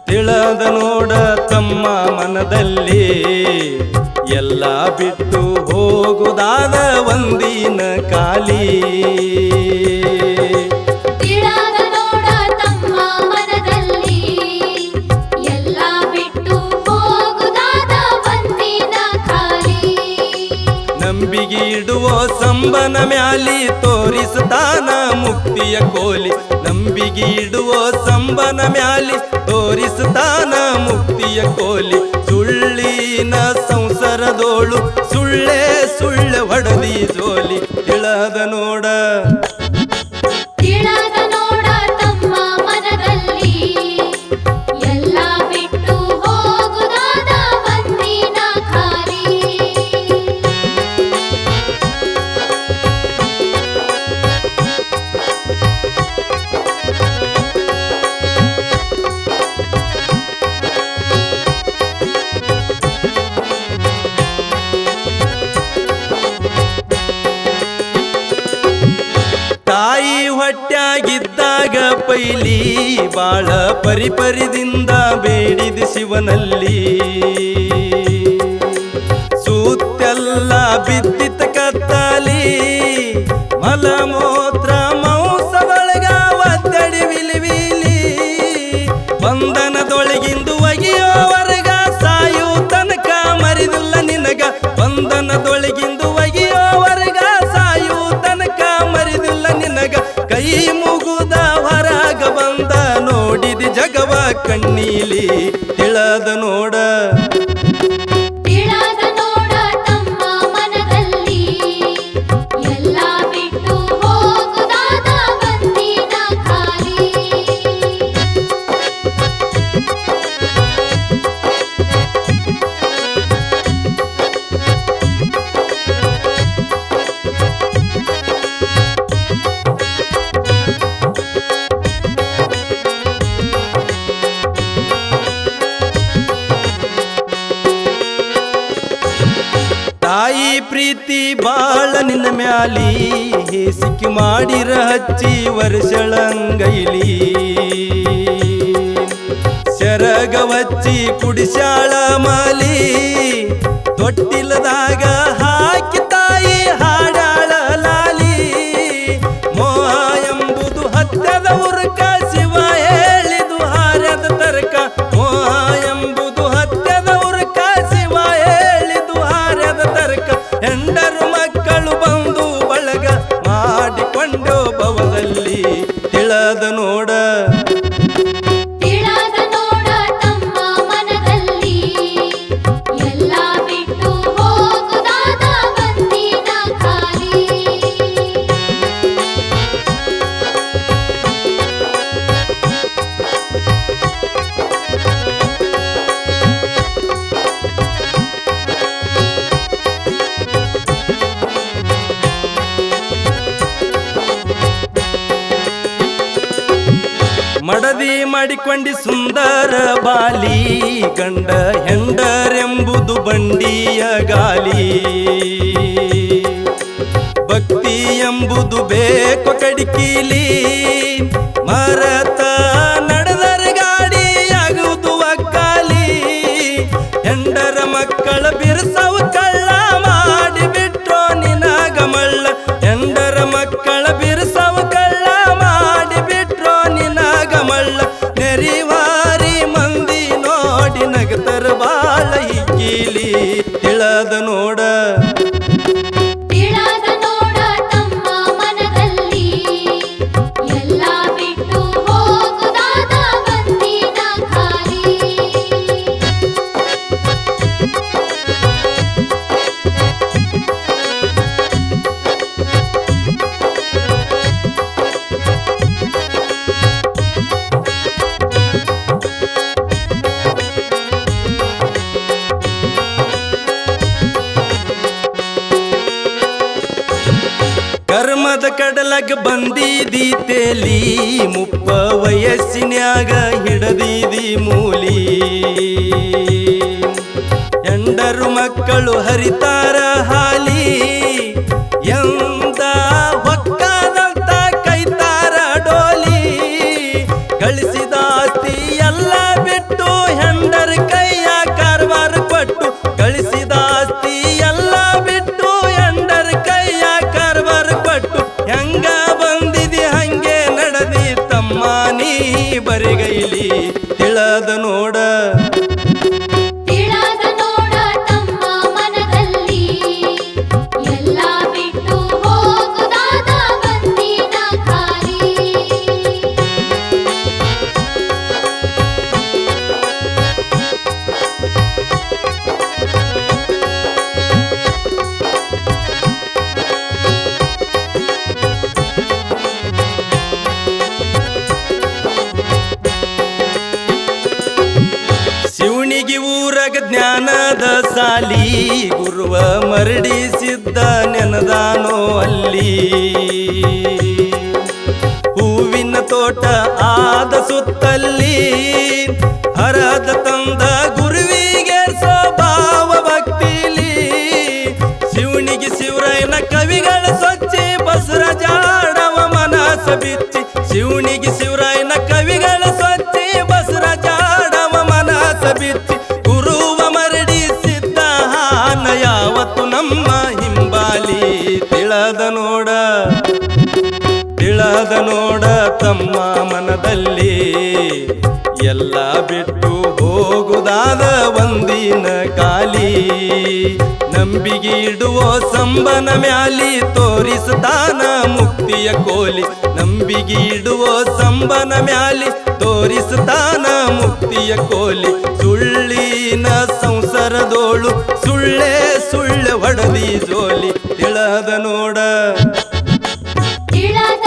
ತಿಳದ ನೋಡ ತಮ್ಮ ಮನದಲ್ಲಿ ಎಲ್ಲ ಬಿಟ್ಟು ಹೋಗುದಾದ ಒಂದಿನ ಕಾಲಿ ತಿಳದ ನೋಡ ತಮ್ಮ ಮನದಲ್ಲಿ ಎಲ್ಲ ಬಿಟ್ಟು ಹೋಗುದಾದ ಒಂದಿನ ಖಾಲಿ ನಂಬಿಗೆ ಇಡುವ ಸಂಬನ ಮ್ಯಾಲಿ ತೋರಿಸ್ತಾನ ಮುಕ್ತಿಯ ಕೋಲಿ ನಂಬಿಗೆ ಇಡುವ ಸಂಬನ ಮ್ಯಾಲಿ ತೋರಿಸ್ತಾನ ಮುಕ್ತಿಯ ಕೋಲಿ ಸುಳ್ಳಿನ ಸಂಸಾರದೋಳು ಸುಳ್ಳೆ ಹೊಡೆದಿ ಜೋಲಿ ತಿಳದ ನೋಡ ತಮ್ಮ ಮನದಲ್ಲಿ ಎಲ್ಲ ಬಿಟ್ಟು ಹೋಗುದಾದ ಒಂದಿನ ಖಾಲಿ ತಾಯಿ ಹೊಟ್ಯಾಗಿದ್ದಾಗ ಪೈಲಿ ಬಾಳ ಪರಿದಿಂದ ಬೇಡಿದ ಶಿವನಲ್ಲಿ ಸೂತ್ತೆಲ್ಲ ಬಿದ್ದಿತ ಕತ್ತಲಿ ಮಲಮೂತ್ರ ಮೌಸದೊಳಗ ಒದ್ದಡಿ ವಿಲಿವಿಲಿ ಬಂಧನದೊಳಗಿಂದು ಒಗೆಯೋವರೆಗ ಸಾಯು ತನಕ ಮರಿದಿಲ್ಲ ನಿನಗ ಬಂಧನದೊಳಗಿಂದು ಒಗೆಯೋವರೆಗ ಸಾಯು ತನಕ ಮರಿದಿಲ್ಲ ನಿನಗ ಕೈ ಮುಗುದ ಹೊರಗ ಬಂದ ನೋಡಿದ ಜಗವ ಕಣ್ಣೀಲಿ ತಿಳದ ನೋಡ ತಮ್ಮ ಮನದಲ್ಲಿ ಎಲ್ಲ ಬಿಟ್ಟು ಹೋಗುದಾದ ಒಂದಿನ ಖಾಲಿ ತಾಯಿ ಪ್ರೀತಿ ಬಾಳ ನಿನ್ನ ಮ್ಯಾಲಿ ಹೇಸಿಕೆ ಮಾಡಿರ ಹಚ್ಚಿ ವರ್ಷಳಂಗೈಲಿ ಸೆರಗವಚ್ಚಿ ಕುಡಿಸ್ಯಾಳ ಮಾಲಿ ತೊಟ್ಟಿಲದಾಗ ಹಾಕಿ ತಾಯಿ ಹಾಡಾಳ ಲಾಲಿ ಮೋಹ ಎಂಬುದು ಹತ್ಯದ ಉರುಕ ಶಿವ ಹೇಳಿದು ಹಾರ್ಯದ ತರ್ಕ ಮೋಹ ಎಂಬುದು ಹತ್ಯದ ಉರುಕ ಶಿವ ಹೇಳಿದು ಹಾರ್ಯದ ತರ್ಕ ಹೆಂಡರು ಮಕ್ಕಳು ಬಂದು ಬಳಗ ಮಾಡಿಕೊಂಡು ಭವದಲ್ಲಿ ತಿಳದ ನೋಡ ತಮ್ಮ ಮನದಲ್ಲಿ ಎಲ್ಲ ಬಿಟ್ಟು ಹೋಗುದಾದ ಒಂದಿನ ಖಾಲಿ ಮಡದಿ ಮಾಡಿಕೊಂಡಿ ಸುಂದರ ಬಾಲಿ ಗಂಡ ಹೆಂಡರೆಂಬುದು ಬಂಡಿಯ ಗಾಲಿ ಭಕ್ತಿ ಎಂಬುದು ಬೇಕು ಕಡಿಕೀಲಿ ಮರತ ನಡೆದರ ಗಾಡಿಯಾಗುವುದು ಅಕ್ಕಾಲಿ ಹೆಂಡರ ಮಕ್ಕಳ ಬಿರ್ಸವು ಕಳ್ಳ ಮಾಡಿಬಿಟ್ರೋ ನಿನಗಮಳ್ಳ ಹೆಂಡರ ಮಕ್ಕಳ ಬಿರ್ಸವು ಕಳ್ಳ ಮಾಡಿಬಿಟ್ರೋ ನಿನಗಮಳ್ಳ ನೆರಿವಾರಿ ಮಂದಿ ನೋಡಿ ನಗತರ ಬಾಳ ಇಕ್ಕೀಲಿ ತಿಳದ ನೋಡ ತಮ್ಮ ಮನದಲ್ಲಿ ಎಲ್ಲ ಬಿಟ್ಟು ಹೋಗುದಾದ ಒಂದಿನ ಖಾಲಿ ಕರ್ಮದ ಕಡಲಗ ಬಂದಿದಿ ತೇಲಿ ಮುಪ್ಪ ವಯಸ್ಸಿನ್ಯಾಗ ಹಿಡದಿದಿ ಮೂಲಿ ಹೆಂಡರು ಮಕ್ಕಳು ಹರಿತಾರ ಹಾಲಿ ಎಂದ ಹೊಕ್ಕದಂತ ಕೈತಾರ ಡೋಲಿ ಗಳ ತಿಳದ ನೋಡ ತಿಳದ ನೋಡ ತಮ್ಮ ಮನದಲ್ಲಿ ಎಲ್ಲ ಬಿಟ್ಟು ಹೋಗುದಾದ ಬಂದಿನ ಖಾಲಿ ಶಿವನಿಗೆ ಊರಗ ಜ್ಞಾನದ ಸಾಲಿ ಗುರುವ ಮರಡಿಸಿದ್ದ ನೆನದಾನೋ ಅಲ್ಲಿ ಹೂವಿನ ತೋಟ ಆದ ಸುತ್ತಲ್ಲಿ ಹರದ ತಂದ ಗುರುವಿಗೆ ಸ್ವಭಾವ ಭಕ್ತಿಲಿ ಶಿವನಿಗೆ ಶಿವರಾಯನ ಕವಿಗಳ ಸ್ವಚ್ಛಿ ಬಸವರಾಜಾಡವ ಮನಸ ಬಿಚ್ಚಿ ಶಿವನಿಗೆ ಶಿವರಾಯನ ಕವಿಗಳ ಸ್ವಚ್ಛಿ ಬಸವರಾಜಾಡವ ಮನಸ ಬಿಚ್ಚಿ ಗುರುವ ಮರಡಿಸಿದ್ದ ಹಾನ ಯಾವತ್ತು ನಮ್ಮ ಹಿಂಬಾಲಿ ತಿಳದ ನೋಡ ತಿಳದ ನೋಡ ತಮ್ಮ ಮನದಲ್ಲಿ ಎಲ್ಲ ಬಿಟ್ಟು ಹೋಗುದಾದ ಒಂದಿನ ಕಾಲಿ ನಂಬಿಗೆ ಇಡುವ ಸಂಬನ ಮ್ಯಾಲಿ ತೋರಿಸ್ತಾನ ಮುಕ್ತಿಯ ಕೋಲಿ ನಂಬಿಗೆ ಇಡುವ ಸಂಬನ ಮ್ಯಾಲಿ ತೋರಿಸ್ತಾನ ಮುಕ್ತಿಯ ಕೋಲಿ ಸುಳ್ಳಿನ ಸಂಸಾರದೋಳು ಸುಳ್ಳೆ ಸುಳ್ಳೆ ಹೊಡೆದಿ ಜೋಲಿ ತಿಳದ ನೋಡ ತಿಳದ